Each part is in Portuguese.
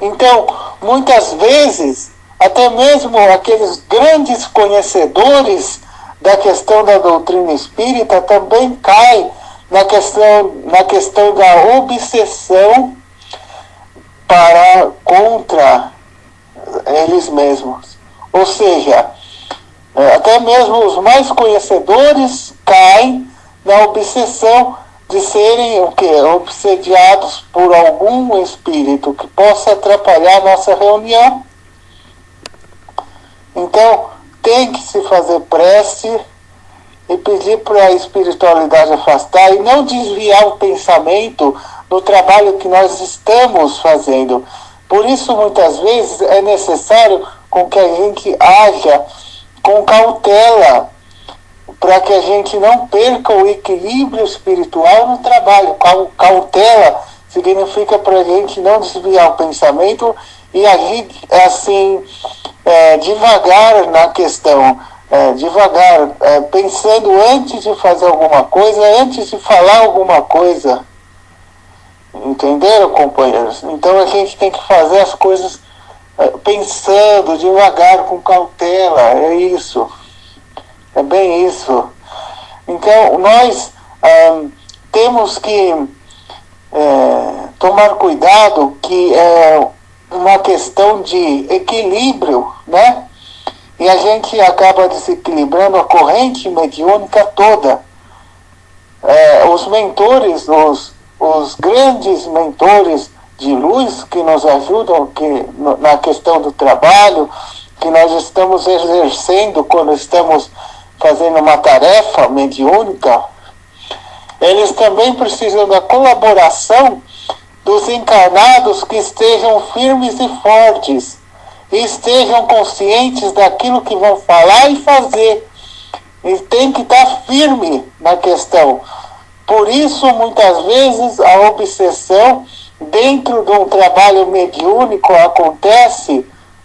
Então, muitas vezes, até mesmo aqueles grandes conhecedores da questão da doutrina espírita também caem na questão da obsessão contra eles mesmos. Ou seja, até mesmo os mais conhecedores caem na obsessão de serem obsediados por algum espírito que possa atrapalhar a nossa reunião. Então, tem que se fazer prece e pedir para a espiritualidade afastar e não desviar o pensamento do trabalho que nós estamos fazendo. Por isso, muitas vezes, é necessário com que a gente haja com cautela, para que a gente não perca o equilíbrio espiritual no trabalho. Cautela significa para a gente não desviar o pensamento e agir assim, devagar na questão, pensando antes de fazer alguma coisa, antes de falar alguma coisa. Entenderam, companheiros? Então a gente tem que fazer as coisas pensando devagar, com cautela. É isso. É bem isso. Então nós temos que tomar cuidado, que é uma questão de equilíbrio, né? E a gente acaba desequilibrando a corrente mediúnica toda. Os mentores, os grandes mentores de luz que nos ajudam na questão do trabalho, que nós estamos exercendo quando estamos fazendo uma tarefa mediúnica, eles também precisam da colaboração dos encarnados que estejam firmes e fortes, e estejam conscientes daquilo que vão falar e fazer. E tem que estar firme na questão. Por isso, muitas vezes, a obsessão dentro de um trabalho mediúnico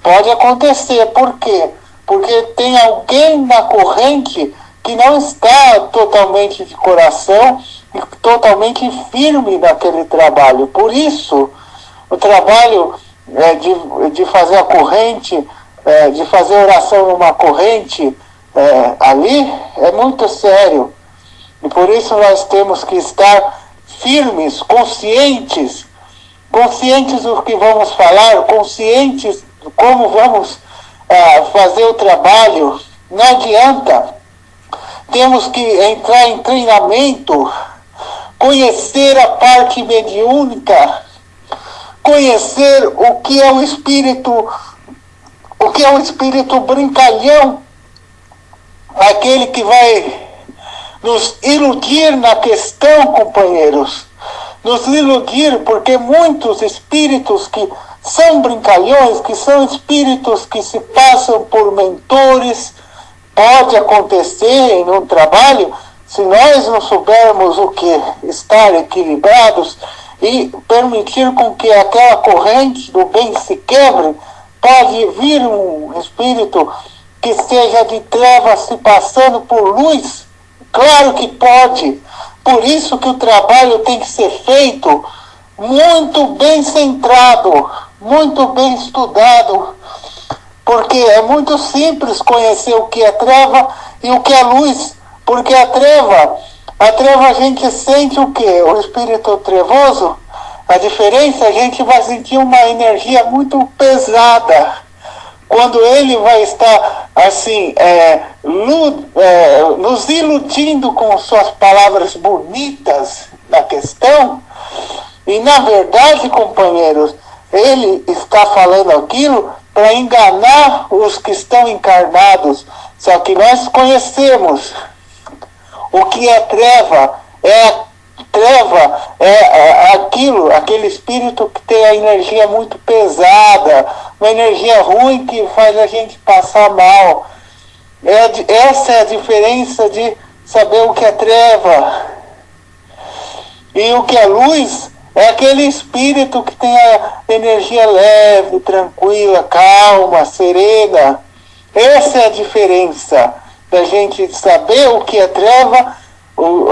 pode acontecer. Por quê? Porque tem alguém na corrente que não está totalmente de coração e totalmente firme naquele trabalho. Por isso, o trabalho de fazer a corrente, de fazer oração numa corrente ali, é muito sério. E por isso nós temos que estar firmes, conscientes do que vamos falar, conscientes de como vamos fazer o trabalho. Não adianta. Temos que entrar em treinamento, conhecer a parte mediúnica, conhecer o que é o espírito brincalhão, aquele que vai nos iludir na questão, companheiros. Nos iludir, porque muitos espíritos que são brincalhões, que são espíritos que se passam por mentores, pode acontecer em um trabalho, se nós não soubermos o que estar equilibrados e permitir com que aquela corrente do bem se quebre, pode vir um espírito que esteja de trevas se passando por luz. Claro que pode. Por isso que o trabalho tem que ser feito muito bem centrado, muito bem estudado, porque é muito simples conhecer o que é treva e o que é luz, porque a treva a gente sente o quê? O espírito trevoso, a diferença, a gente vai sentir uma energia muito pesada. Quando ele vai estar assim, nos iludindo com suas palavras bonitas na questão, e na verdade, companheiros, ele está falando aquilo para enganar os que estão encarnados. Só que nós conhecemos o que é treva. Aquele espírito que tem a energia muito pesada, uma energia ruim que faz a gente passar mal. Essa é a diferença de saber o que é treva. E o que é luz é aquele espírito que tem a energia leve, tranquila, calma, serena. Essa é a diferença da gente saber o que é treva,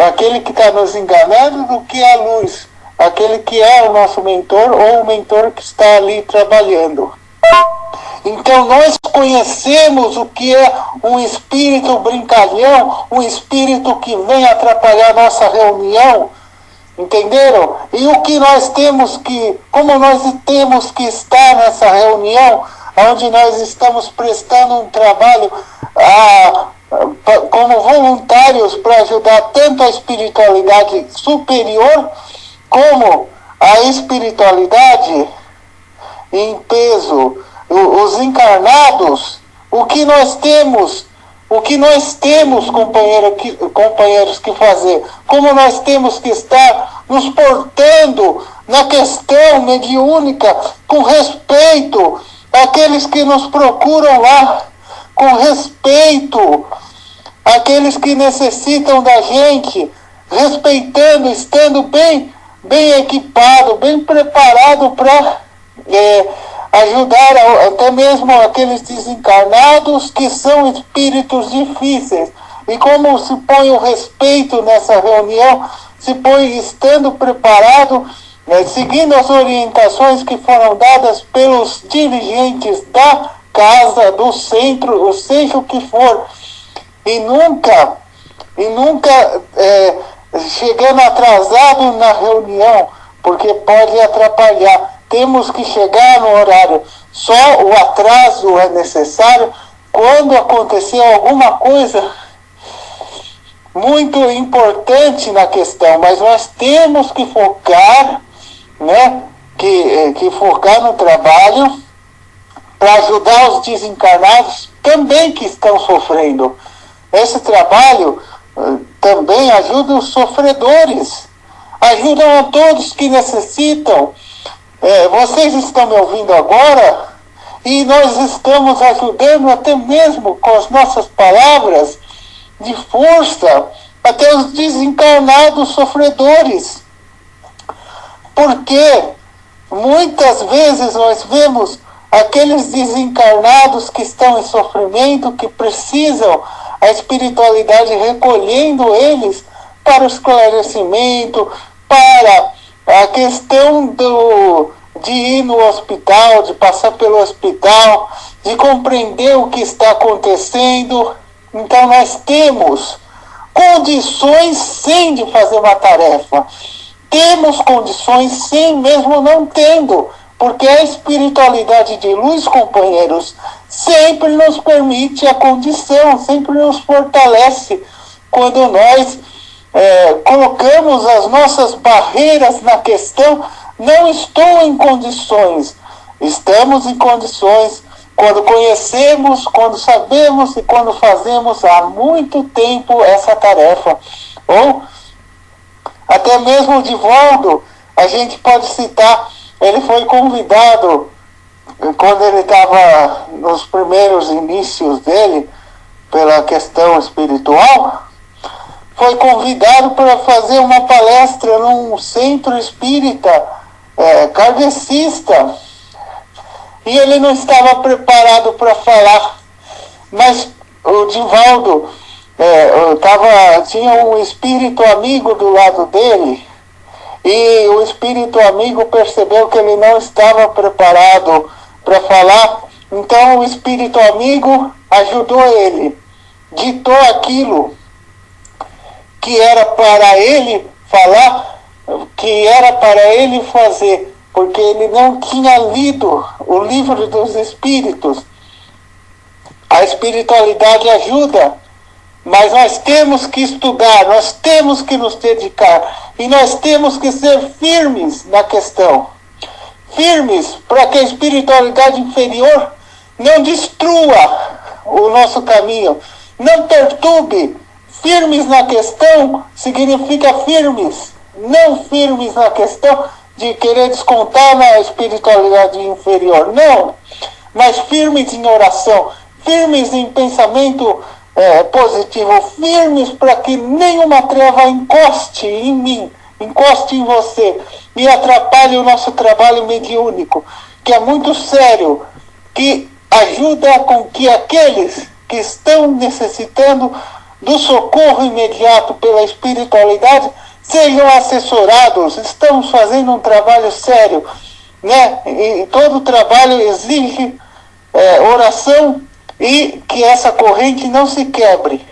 aquele que está nos enganando, do que é a luz. aquele que é o nosso mentor ou o mentor que está ali trabalhando. Então nós conhecemos o que é um espírito brincalhão, um espírito que vem atrapalhar nossa reunião, entenderam? E o que nós temos que, como nós temos que estar nessa reunião, onde nós estamos prestando um trabalho como voluntários para ajudar tanto a espiritualidade superior como a espiritualidade em peso, os encarnados, o que nós temos, companheiros, que fazer, como nós temos que estar nos portando na questão mediúnica com respeito àqueles que nos procuram lá, com respeito àqueles que necessitam da gente, respeitando, estando bem equipado, bem preparado para ajudar até mesmo aqueles desencarnados que são espíritos difíceis. E como se põe o respeito nessa reunião, se põe estando preparado, seguindo as orientações que foram dadas pelos dirigentes da casa, do centro, ou seja o que for, e nunca chegando atrasado na reunião, porque pode atrapalhar. Temos que chegar no horário. Só o atraso é necessário quando acontecer alguma coisa muito importante na questão, mas nós temos que focar, que focar no trabalho para ajudar os desencarnados também que estão sofrendo. Esse trabalho também ajuda os sofredores, ajudam a todos que necessitam. Vocês estão me ouvindo agora e nós estamos ajudando até mesmo com as nossas palavras de força até os desencarnados sofredores. Porque muitas vezes nós vemos aqueles desencarnados que estão em sofrimento, que precisam a espiritualidade recolhendo eles para o esclarecimento, para a questão de ir no hospital, de passar pelo hospital, de compreender o que está acontecendo. Então nós temos condições sim de fazer uma tarefa. Temos condições sim, mesmo não tendo, porque a espiritualidade de luz, companheiros, sempre nos permite a condição, sempre nos fortalece quando nós colocamos as nossas barreiras na questão. Não estou em condições, estamos em condições quando conhecemos, quando sabemos e quando fazemos há muito tempo essa tarefa. Ou até mesmo o Divaldo, a gente pode citar, ele foi convidado, quando ele estava nos primeiros inícios dele, pela questão espiritual, foi convidado para fazer uma palestra num centro espírita kardecista. E ele não estava preparado para falar. Mas o Divaldo tinha um espírito amigo do lado dele. E o espírito amigo percebeu que ele não estava preparado para falar. Então o espírito amigo ajudou ele. Ditou aquilo que era para ele falar, que era para ele fazer, porque ele não tinha lido o livro dos Espíritos. A espiritualidade ajuda, mas nós temos que estudar, nós temos que nos dedicar, e nós temos que ser firmes na questão. Firmes para que a espiritualidade inferior não destrua o nosso caminho, não perturbe. Firmes na questão significa firmes, não firmes na questão de querer descontar na espiritualidade inferior, não, mas firmes em oração, firmes em pensamento positivo, firmes para que nenhuma treva encoste em mim, encoste em você e atrapalhe o nosso trabalho mediúnico, que é muito sério, que ajuda com que aqueles que estão necessitando do socorro imediato pela espiritualidade sejam assessorados, estamos fazendo um trabalho sério, né? E todo trabalho exige oração e que essa corrente não se quebre.